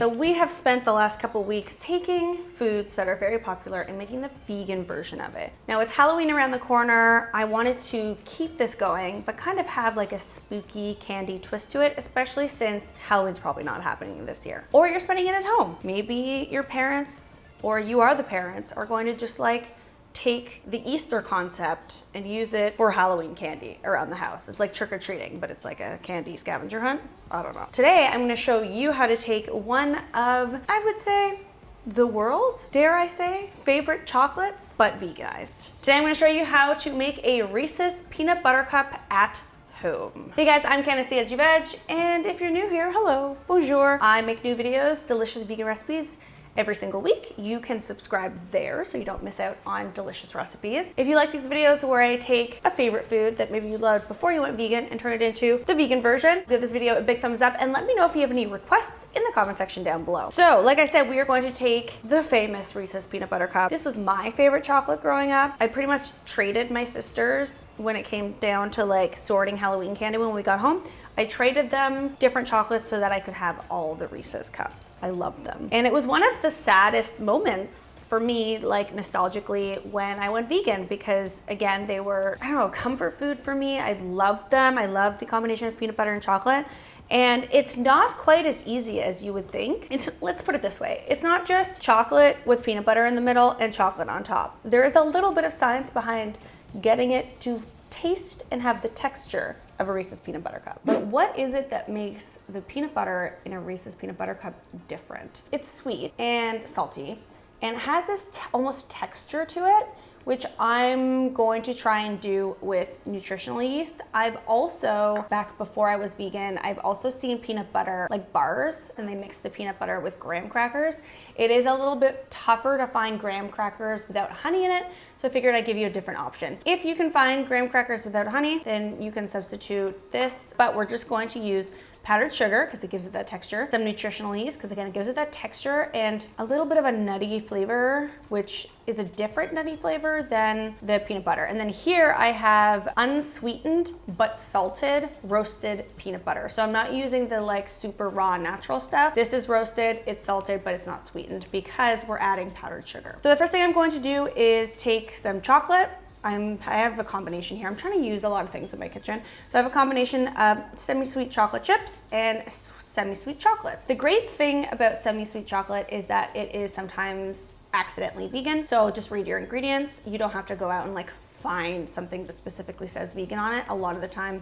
so we have spent the last couple weeks taking foods that are very popular and making the vegan version of it. Now with Halloween around the corner, I wanted to keep this going, but kind of have like a spooky candy twist to it, especially since Halloween's probably not happening this year. Or you're spending it at home. Maybe your parents, or you are the parents, are going to just like take the Easter concept and use it for Halloween candy around the house. It's like trick-or-treating, but it's like a candy scavenger hunt. I don't know. Today, I'm gonna show you how to take one of, I would say, the world, dare I say, favorite chocolates, but veganized. Today, I'm gonna show you how to make a Reese's peanut butter cup at home. Hey guys, I'm Candace the Edgy Veg, and if you're new here, hello, bonjour. I make new videos, delicious vegan recipes, every single week. You can subscribe there so you don't miss out on delicious recipes. If you like these videos where I take a favorite food that maybe you loved before you went vegan and turn it into the vegan version, give this video a big thumbs up and let me know if you have any requests in the comment section down below. So like I said, we are going to take the famous Reese's peanut butter cup. This was my favorite chocolate growing up. I pretty much traded my sisters when it came down to like sorting Halloween candy when we got home. I traded them different chocolates so that I could have all the Reese's cups. I loved them. And it was one of the saddest moments for me, like nostalgically, when I went vegan, because again, they were, I don't know, comfort food for me. I loved them. I loved the combination of peanut butter and chocolate. And it's not quite as easy as you would think. Let's put it this way. It's not just chocolate with peanut butter in the middle and chocolate on top. There is a little bit of science behind getting it to taste and have the texture of a Reese's peanut butter cup. But what is it that makes the peanut butter in a Reese's peanut butter cup different? It's sweet and salty and has this almost texture to it, which I'm going to try and do with nutritional yeast. I've also, back before I was vegan, I've also seen peanut butter like bars, and they mix the peanut butter with graham crackers. It is a little bit tougher to find graham crackers without honey in it, so I figured I'd give you a different option. If you can find graham crackers without honey, then you can substitute this, but we're just going to use powdered sugar because it gives it that texture, some nutritional yeast because again it gives it that texture, and a little bit of a nutty flavor, which is a different nutty flavor than the peanut butter. And then here I have unsweetened but salted roasted peanut butter. So I'm not using the like super raw natural stuff. This is roasted, it's salted, but it's not sweetened because we're adding powdered sugar. So the first thing I'm going to do is take some chocolate. I have a combination here. I'm trying to use a lot of things in my kitchen. So I have a combination of semi-sweet chocolate chips and semi-sweet chocolates. The great thing about semi-sweet chocolate is that it is sometimes accidentally vegan. So just read your ingredients. You don't have to go out and like find something that specifically says vegan on it. A lot of the time,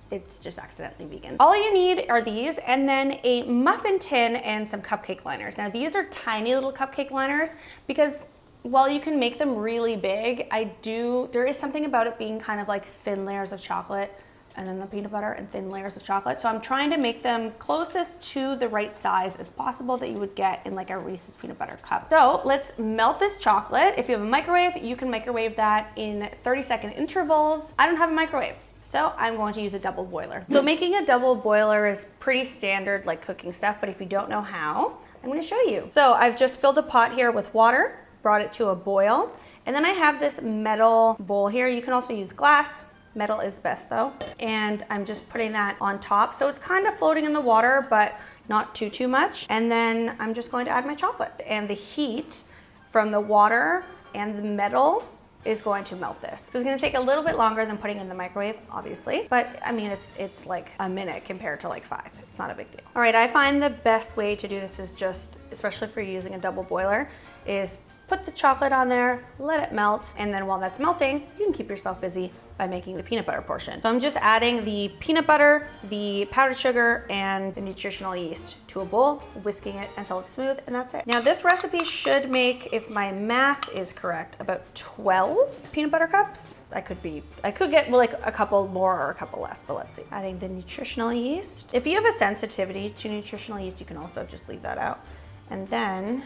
it's just accidentally vegan. All you need are these and then a muffin tin and some cupcake liners. Now these are tiny little cupcake liners because while you can make them really big, there is something about it being kind of like thin layers of chocolate and then the peanut butter and thin layers of chocolate. So I'm trying to make them closest to the right size as possible that you would get in like a Reese's peanut butter cup. So let's melt this chocolate. If you have a microwave, you can microwave that in 30-second intervals. I don't have a microwave, so I'm going to use a double boiler. So making a double boiler is pretty standard like cooking stuff, but if you don't know how, I'm gonna show you. So I've just filled a pot here with water, brought it to a boil, and then I have this metal bowl here. You can also use glass. Metal is best though. And I'm just putting that on top. So it's kind of floating in the water, but not too much. And then I'm just going to add my chocolate. And the heat from the water and the metal is going to melt this. So it's gonna take a little bit longer than putting it in the microwave, obviously. But I mean, it's like a minute compared to like 5. It's not a big deal. All right, I find the best way to do this is just, especially if you're using a double boiler, is put the chocolate on there, let it melt, and then while that's melting, you can keep yourself busy by making the peanut butter portion. So I'm just adding the peanut butter, the powdered sugar, and the nutritional yeast to a bowl, whisking it until it's smooth, and that's it. Now this recipe should make, if my math is correct, about 12 peanut butter cups. I could get like a couple more or a couple less, but let's see. Adding the nutritional yeast. If you have a sensitivity to nutritional yeast, you can also just leave that out. And then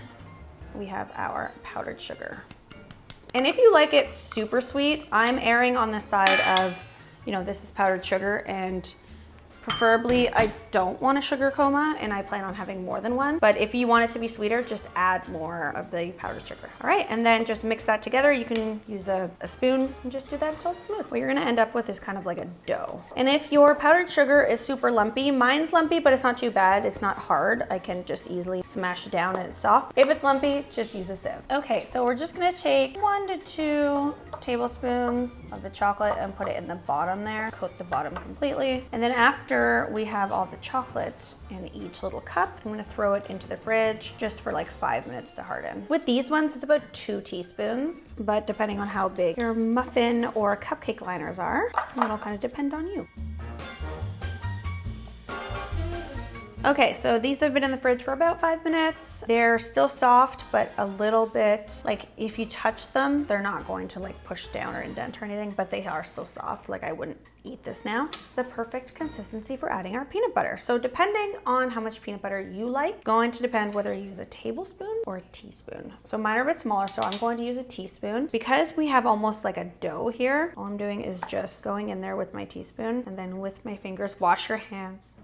we have our powdered sugar. And if you like it super sweet, I'm erring on the side of, you know, this is powdered sugar and Preferably, I don't want a sugar coma and I plan on having more than one. But if you want it to be sweeter, just add more of the powdered sugar. All right, and then just mix that together. You can use a spoon and just do that until it's smooth. What you're gonna end up with is kind of like a dough. And if your powdered sugar is super lumpy, mine's lumpy, but it's not too bad. It's not hard. I can just easily smash it down and it's soft. If it's lumpy, just use a sieve. Okay, so we're just gonna take 1 to 2 tablespoons of the chocolate and put it in the bottom there. Coat the bottom completely. And then after we have all the chocolate in each little cup, I'm gonna throw it into the fridge just for like 5 minutes to harden. With these ones, it's about 2 teaspoons, but depending on how big your muffin or cupcake liners are, it'll kind of depend on you. Okay, so these have been in the fridge for about 5 minutes. They're still soft, but a little bit, like if you touch them, they're not going to like push down or indent or anything, but they are still soft. Like I wouldn't eat this now. It's the perfect consistency for adding our peanut butter. So depending on how much peanut butter you like, going to depend whether you use a tablespoon or a teaspoon. So mine are a bit smaller, so I'm going to use a teaspoon. Because we have almost like a dough here, all I'm doing is just going in there with my teaspoon and then with my fingers, wash your hands,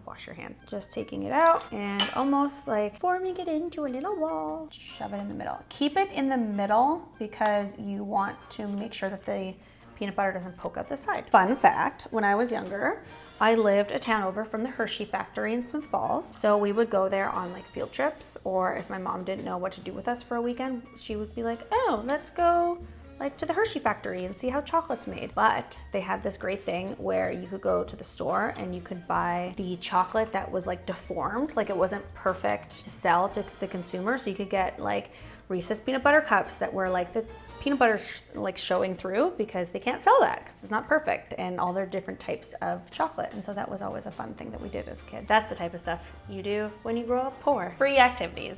just taking it out and almost like forming it into a little ball, shove it in the middle. Keep it in the middle because you want to make sure that the peanut butter doesn't poke out the side. Fun fact, when I was younger, I lived a town over from the Hershey factory in Smith Falls. So we would go there on like field trips, or if my mom didn't know what to do with us for a weekend, she would be like, oh, let's go like to the Hershey factory and see how chocolate's made. But they had this great thing where you could go to the store and you could buy the chocolate that was like deformed, like it wasn't perfect to sell to the consumer. So you could get like Reese's peanut butter cups that were like the peanut butter's like showing through because they can't sell that because it's not perfect, and all their different types of chocolate. And so that was always a fun thing that we did as a kid. That's the type of stuff you do when you grow up poor. Free activities.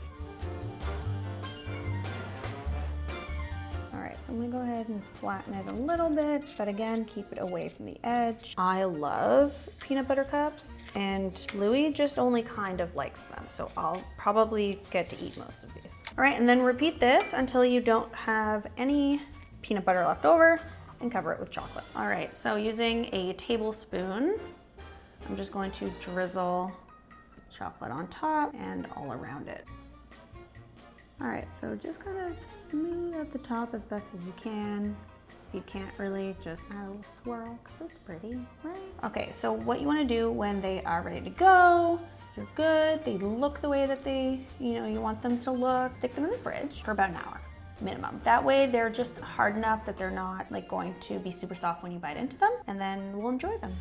All right, so I'm gonna go ahead and flatten it a little bit, but again, keep it away from the edge. I love peanut butter cups, and Louis just only kind of likes them, so I'll probably get to eat most of these. All right, and then repeat this until you don't have any peanut butter left over, and cover it with chocolate. All right, so using a tablespoon, I'm just going to drizzle chocolate on top and all around it. All right, so just kind of smooth at the top as best as you can. If you can't really, just add a little swirl because it's pretty, right? Okay, so what you want to do when they are ready to go, you're good, they look the way that you want them to look, stick them in the fridge for about an hour minimum. That way they're just hard enough that they're not like going to be super soft when you bite into them, and then we'll enjoy them.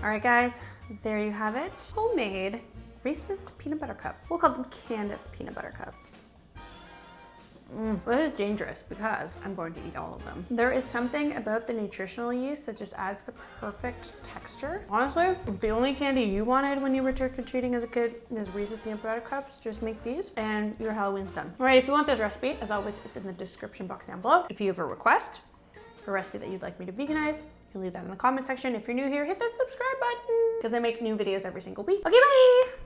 All right, guys. There you have it. Homemade Reese's peanut butter cup. We'll call them Candace peanut butter cups. This is dangerous because I'm going to eat all of them. There is something about the nutritional yeast that just adds the perfect texture. Honestly, if the only candy you wanted when you were trick-or-treating as a kid is Reese's peanut butter cups, just make these and your Halloween's done. All right, if you want this recipe, as always, it's in the description box down below. If you have a request for a recipe that you'd like me to veganize, you leave that in the comment section. If you're new here, hit the subscribe button because I make new videos every single week. Okay, bye!